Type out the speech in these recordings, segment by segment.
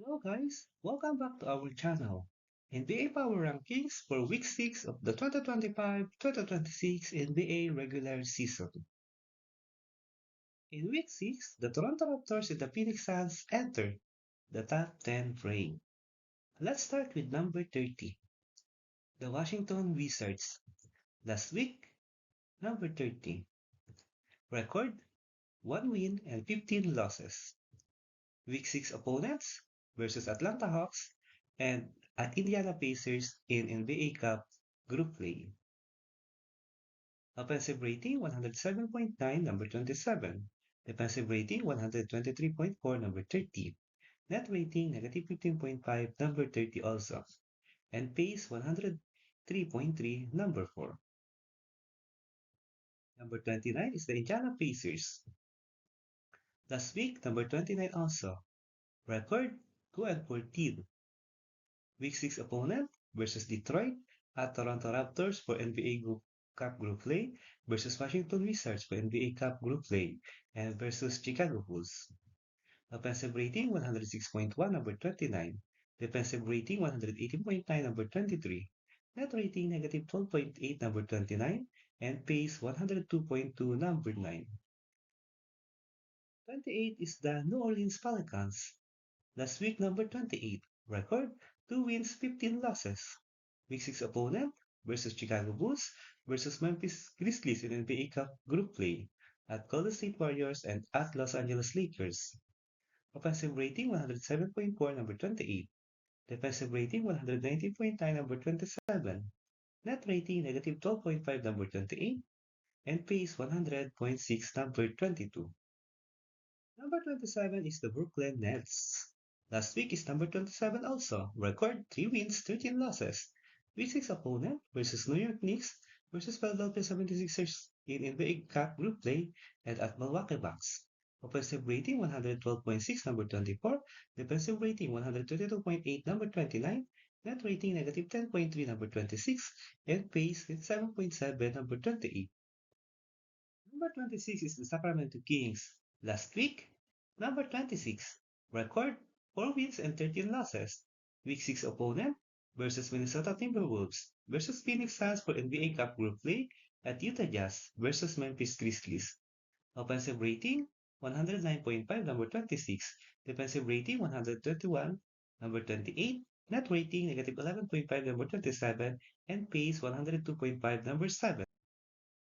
Hello guys, welcome back to our channel. NBA Power Rankings for Week 6 of the 2025-2026 NBA regular season. In Week 6, the Toronto Raptors and the Phoenix Suns entered the top 10 frame. Let's start with number 30, the Washington Wizards. Last week, number 30, record 1 win and 15 losses. Week 6 opponents versus Atlanta Hawks and at Indiana Pacers in NBA Cup group play. Offensive rating 107.9, number 27. Defensive rating 123.4, number 30. Net rating negative 15.5, number 30 also. And pace 103.3, number 4. Number 29 is the Indiana Pacers. Last week, number 29 also. Record 2 and 14. Week 6 opponent versus Detroit at Toronto Raptors for NBA Cup Group Play versus Washington Wizards for NBA Cup Group Play and versus Chicago Bulls. Offensive rating 106.1, number 29. Defensive rating 118.9, number 23. Net rating negative 12.8, number 29. And pace 102.2, number 9. 28 is the New Orleans Pelicans. Last week, number 28. Record 2 wins, 15 losses. Week 6 opponent versus Chicago Bulls versus Memphis Grizzlies in NBA Cup group play at Golden State Warriors and at Los Angeles Lakers. Offensive rating 107.4, number 28. Defensive rating 119.9, number 27. Net rating negative 12.5, number 28. And pace 100.6, number 22. Number 27 is the Brooklyn Nets. Last week is number 27 also. Record 3 wins, 13 losses. Week 6 opponent versus New York Knicks versus Philadelphia 76ers in NBA Cup group play and at Milwaukee Bucks. Offensive rating 112.6, number 24. Defensive rating 122.8, number 29. Net rating negative 10.3, number 26. And pace 7.7, number 28. Number 26 is the Sacramento Kings. Last week, number 26, record 4 wins and 13 losses. Week 6 opponent versus Minnesota Timberwolves versus Phoenix Suns for NBA Cup Group Play at Utah Jazz versus Memphis Grizzlies. Offensive rating 109.5, number 26. Defensive rating 121, number 28. Net rating negative 11.5, number 27. And pace 102.5, number 7.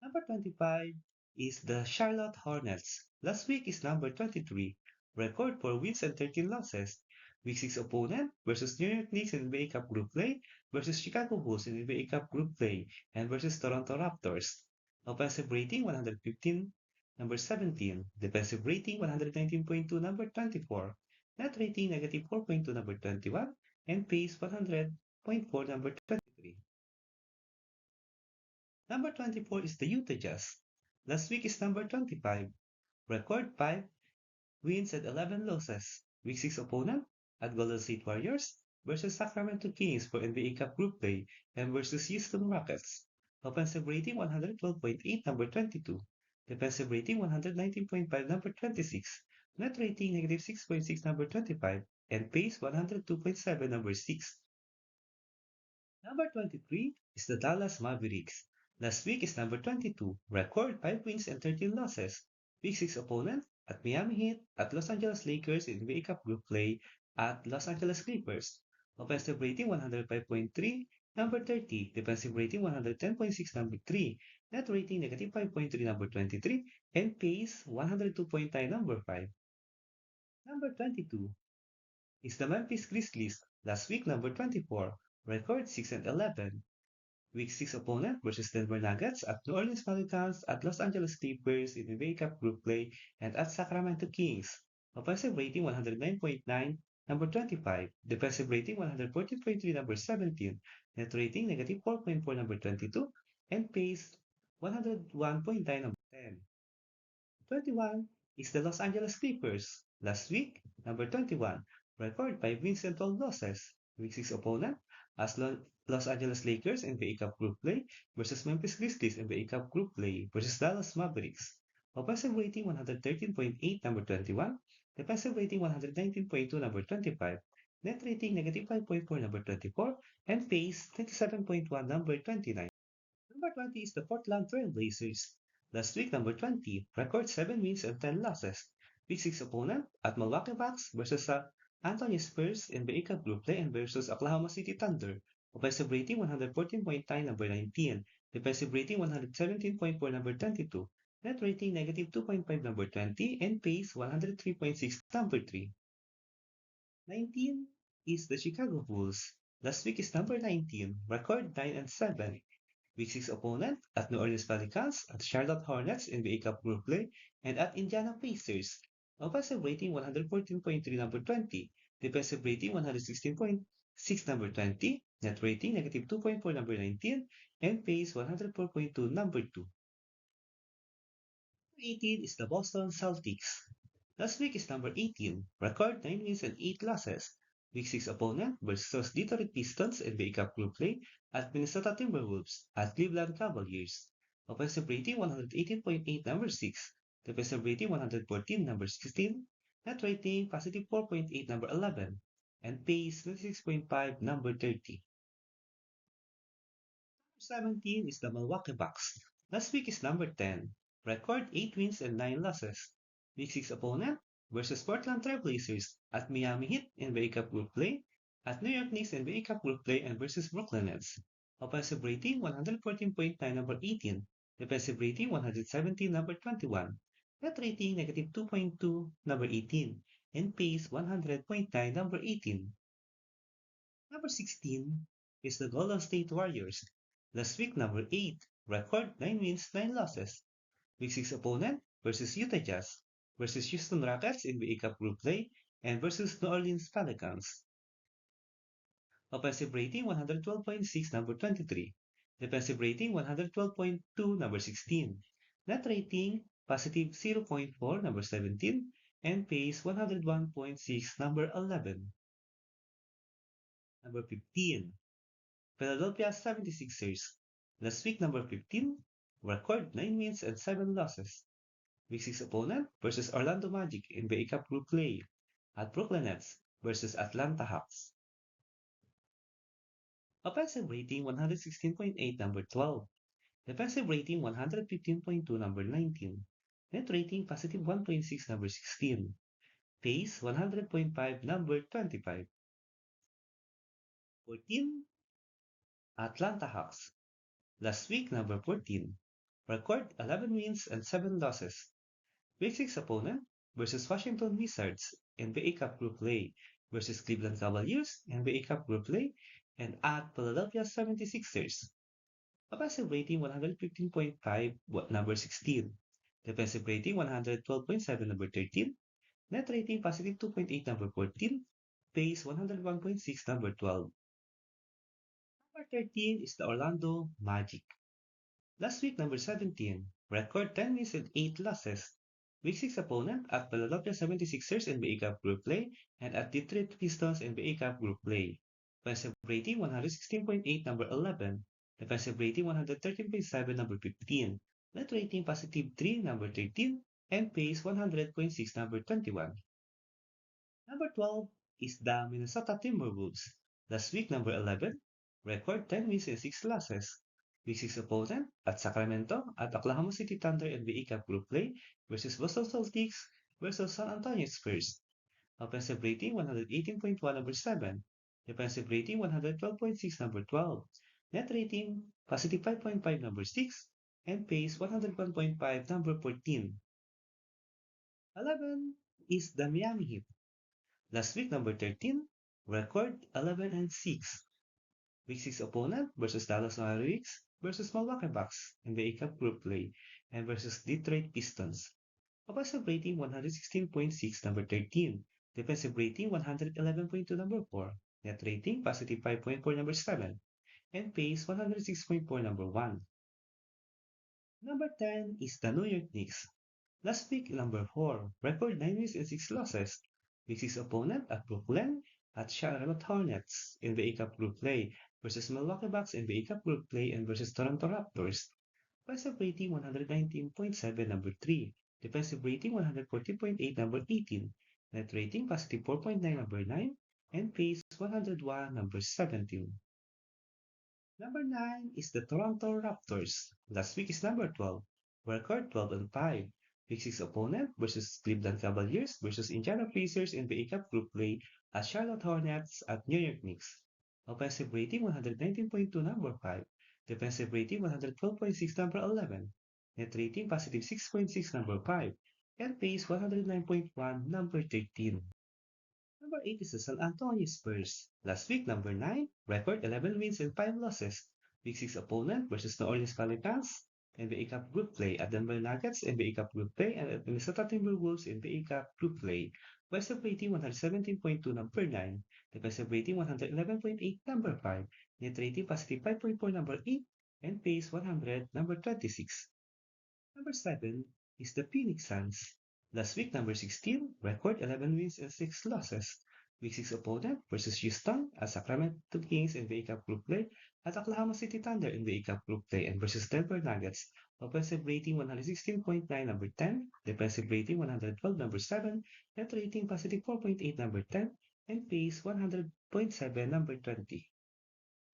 Number 25 is the Charlotte Hornets. Last week is number 23. Record for wins and 13 losses. Week 6 opponent versus New York Knicks in NBA Cup Group Play versus Chicago Bulls in NBA Cup Group Play and versus Toronto Raptors. Offensive rating 115, number 17. Defensive rating 119.2, number 24. Net rating negative 4.2, number 21. And pace 100.4, number 23. Number 24 is the Utah Jazz. Last week is number 25. Record 5 wins and 11 losses. Week 6 opponent at Golden State Warriors versus Sacramento Kings for NBA Cup Group Play and versus Houston Rockets. Offensive rating 112.8, number 22. Defensive rating 119.5, number 26. Net rating negative 6.6, number 25. And pace 102.7, number 6. Number 23 is the Dallas Mavericks. Last week is number 22. Record 5 wins and 13 losses. Week 6 opponent at Miami Heat, at Los Angeles Lakers in NBA Cup Group Play, at Los Angeles Clippers. Offensive rating 105.3, number 30. Defensive rating 110.6, number 3. Net rating negative 5.3, number 23. And pace 102.9, number 5. Number 22 is the Memphis Grizzlies. Last week, number 24. Record 6 and 11. Week 6 opponent versus Denver Nuggets at New Orleans Pelicans at Los Angeles Clippers in the NBA Cup Group Play and at Sacramento Kings. Offensive rating 109.9, number 25. Defensive rating 114.3, number 17. Net rating negative 4.4, number 22. And pace 101.9, number 10. 21 is the Los Angeles Clippers. Last week, number 21, record 5 wins and 12 losses. Week 6 opponent as Los Angeles Lakers NBA Cup Group Play versus Memphis Grizzlies NBA Cup Group Play versus Dallas Mavericks. Offensive rating 113.8, number 21. Defensive rating 119.2, number 25. Net rating negative 5.4, number 24. And pace 27.1, number 29. Number 20 is the Portland Trail Blazers. Last week, number 20, record 7 wins and 10 losses. Week 6 opponent at Milwaukee Bucks versus Anthony Spurs in the Cup group play and versus Oklahoma City Thunder. Offensive rating 114.9, number 19. Defensive rating 117.4, number 22. Net rating negative 2.5, number 20. And pace 103.6, number 3. 19 is the Chicago Bulls. Last week is number 19, record 9 and 7. Week 6 opponent at New Orleans Pelicans, at Charlotte Hornets in the A-Cup group play, and at Indiana Pacers. Offensive rating 114.3, number 20. Defensive rating 116.6, number 20. Net rating negative 2.4, number 19. And pace 104.2, number 2. 18 is the Boston Celtics. Last week is number 18, record 9 wins and 8 losses. Week 6 opponent versus Detroit Pistons in the Cup group play at Minnesota Timberwolves at Cleveland Cavaliers. Offensive rating 118.8, number 6. Defensive rating 114, number 16. Net rating positive 4.8, number 11. And pace 26.5, number 30. 17 is the Milwaukee Bucks. Last week is number 10. Record 8 wins and 9 losses. Week 6 opponent versus Portland Trail Blazers at Miami Heat in the A-Cup group play, at New York Knicks in the A-Cup group play, and versus Brooklyn Nets. Offensive rating 114.9, number 18. Defensive rating 117, number 21. Net rating negative 2.2, number 18. And pace 100.9, number 18. Number 16 is the Golden State Warriors. Last week, number 8, record 9 wins, 9 losses. Week 6 opponent versus Utah Jazz, versus Houston Rockets in the A-Cup group play, and versus New Orleans Pelicans. Offensive rating 112.6, number 23. Defensive rating 112.2, number 16. Net rating positive 0.4, number 17. And pace 101.6, number 11. Number 15, Philadelphia 76ers. Last week, number 15, record 9 wins and 7 losses. Week 6 opponent versus Orlando Magic in the A-Cup group play, at Brooklyn Nets versus Atlanta Hawks. Offensive rating 116.8, number 12. Defensive rating 115.2, number 19. Net rating positive 1.6, number 16. Pace 100.5, number 25. 14, Atlanta Hawks. Last week, number 14. Record 11 wins and 7 losses. Week 6 opponent versus Washington Wizards in the A-Cup group play, versus Cleveland Cavaliers in the A-Cup group play, and at Philadelphia 76ers. Offensive rating 115.5, number 16. Defensive rating 112.7, number 13. Net rating positive 2.8, number 14. Pace 101.6, number 12. Number 13 is the Orlando Magic. Last week, number 17, record 10 wins and 8 losses. Week 6 opponent at Philadelphia 76ers in the A-Cup group play, and at Detroit Pistons in the A-Cup group play. Offensive rating 116.8, number 11. Defensive rating 113.7, number 15. Net rating positive 3, number 13. And pace 100.6, number 21. Number 12 is the Minnesota Timberwolves. Last week, number 11, record 10 wins and 6 losses. Week 6 opponent at Sacramento at Oklahoma City Thunder in the A-Cup group play versus Boston Celtics versus San Antonio Spurs. Offensive rating 118.1, number 7. Defensive rating 112.6, number 12. Net rating positive 5.5, number 6. And pace 101.5, number 14. 11 is the Miami Heat. Last week, number 13, record 11 and 6. Week 6 opponent versus Dallas Mavericks versus Milwaukee Bucks in the A-Cup group play, and versus Detroit Pistons. Offensive rating 116.6, number 13. Defensive rating 111.2, number 4. Net rating positive 5.4, number 7. And pace 106.4, number 1. Number 10 is the New York Knicks. Last week, number 4, record 9 wins and 6 losses. Week 6 opponent at Brooklyn at Charlotte Hornets in the A-Cup group play, versus Milwaukee Bucks in the A-Cup group play, and versus Toronto Raptors. Offensive rating 119.7, number 3. Defensive rating 140.8, number 18. Net rating positive 4.9, number 9. And pace 101, number 17. Number 9 is the Toronto Raptors. Last week is number 12. Record 12 and 5. Week 6 opponent versus Cleveland Cavaliers versus Indiana Pacers in the A-Cup group play at Charlotte Hornets at New York Knicks. Offensive rating 119.2, number 5. Defensive rating 112.6, number 11. Net rating positive 6.6, number 5. And pace 109.1, number 13. Number 8 is the San Antonio Spurs. Last week, number 9, record 11 wins and 5 losses. Week 6 opponent versus New Orleans Pelicans, NBA Cup group play at Denver Nuggets, NBA Cup group play, and at Minnesota Timberwolves, NBA Cup group play. Offensive rating 117.2, number 9. Defensive rating 111.8, number 5. Net rating positive 5.4, number 8. And pace 100, number 26. Number 7 is the Phoenix Suns. Last week, number 16, record 11 wins and 6 losses. Week 6 opponent versus Houston at Sacramento Kings in the A-Cup group play, at Oklahoma City Thunder in the A-Cup group play, and versus Denver Nuggets. Offensive rating 116.9, number 10. Defensive rating 112, number 7. Net rating positive 4.8, number 10. And pace 100.7, number 20.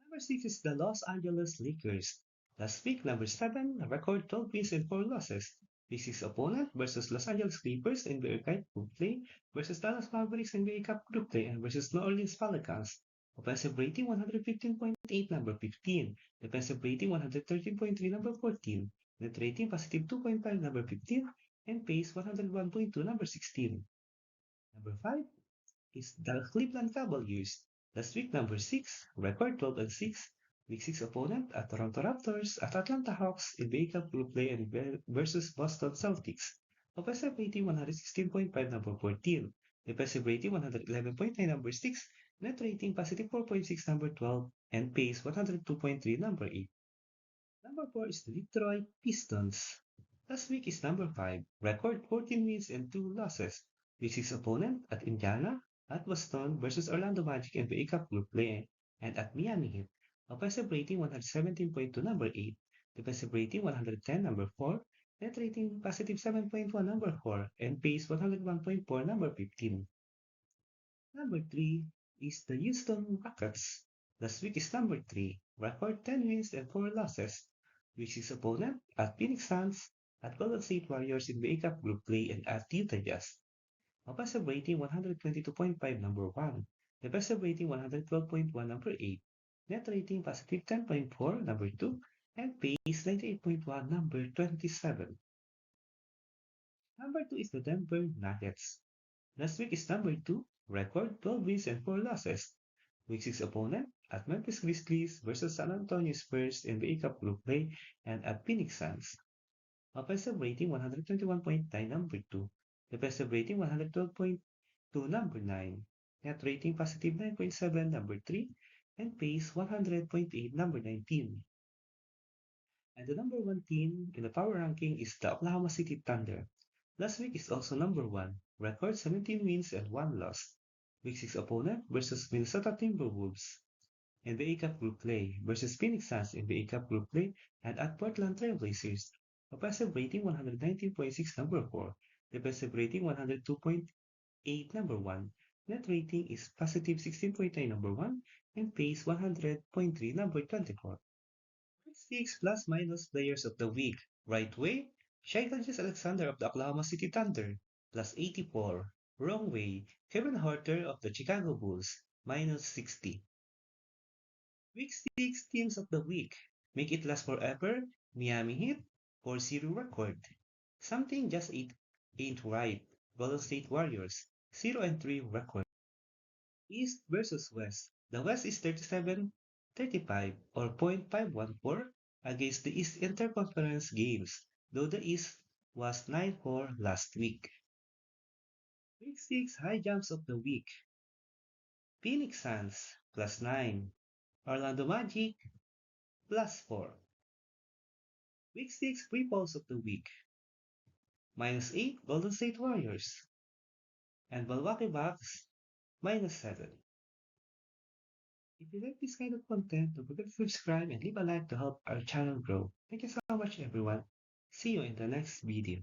Number 6 is the Los Angeles Lakers. Last week, number 7, record 12 wins and 4 losses. Week 6 opponent versus Los Angeles Clippers in the A group play versus Dallas Mavericks in the A-Cup group play and versus New Orleans Pelicans. Offensive rating 115.8, number 15. Defensive rating 113.3, number 14. Net rating positive 2.5, number 15. And pace 101.2, number 16. Number 5 is the Cleveland Cavaliers. Last week, number 6, record 12 and 6. Week 6 opponent at Toronto Raptors at Atlanta Hawks in the A-Cup group play and versus Boston Celtics. Offensive rating 116.5, number 14. Defensive rating 111.9, number 6. Net rating positive 4.6, number 12. And pace 102.3, number 8. Number 4 is the Detroit Pistons. Last week is number 5, record 14 wins and 2 losses. Week 6 opponent at Indiana, at Boston versus Orlando Magic in the A-Cup group play, and at Miami Heat. Offensive rating 117.2, number 8. Defensive rating 110, number 4. Net rating positive 7.1, number 4. And pace 101.4, number 15. Number 3 is the Houston Rockets. Last week is number 3, record 10 wins and 4 losses. Week 6 opponent at Phoenix Suns, at Golden State Warriors in the A-Cup group play, and at Utah Jazz. Offensive rating 122.5, number 1. Defensive rating 112.1, number 8. Net rating positive 10.4, number 2. And pace 98.1, number 27. Number 2 is the Denver Nuggets. Last week is number 2, record 12 wins and 4 losses. Week 6 opponent at Memphis Grizzlies versus San Antonio Spurs in the A-Cup group play, and at Phoenix Suns. Offensive rating 121.9, number 2. Defensive rating 112.2, number 9. Net rating positive 9.7, number 3. And pace 100.8, number 19. And the number 1 team in the power ranking is the Oklahoma City Thunder. Last week is also number 1, record 17 wins and 1 loss. Week 6 opponent versus Minnesota Timberwolves in the A-Cup group play versus Phoenix Suns in the A-Cup group play, and at Portland Trail Blazers. Offensive rating 119.6, number 4. Defensive rating 102.8, number 1. Net rating is positive 16.9, number 1. And pace 100.3, number 24. 6 plus minus players of the week. Right way, Shai Gilgeous-Alexander of the Oklahoma City Thunder, plus 84. Wrong way, Kevin Huerter of the Chicago Bulls, minus 60. Week 6 teams of the week. Make it last forever, Miami Heat, 4-0 record. Something just ain't right. Golden State Warriors, 0-3 record. East versus West. The West is 37-35 or .514 against the East Interconference games, though the East was 9-4 last week. Week 6 high jumps of the week. Phoenix Suns, plus 9. Orlando Magic, plus 4. Week 6 free falls of the week. Minus 8 Golden State Warriors. And Milwaukee Bucks, minus 7. If you like this kind of content, don't forget to subscribe and leave a like to help our channel grow. Thank you so much everyone. See you in the next video.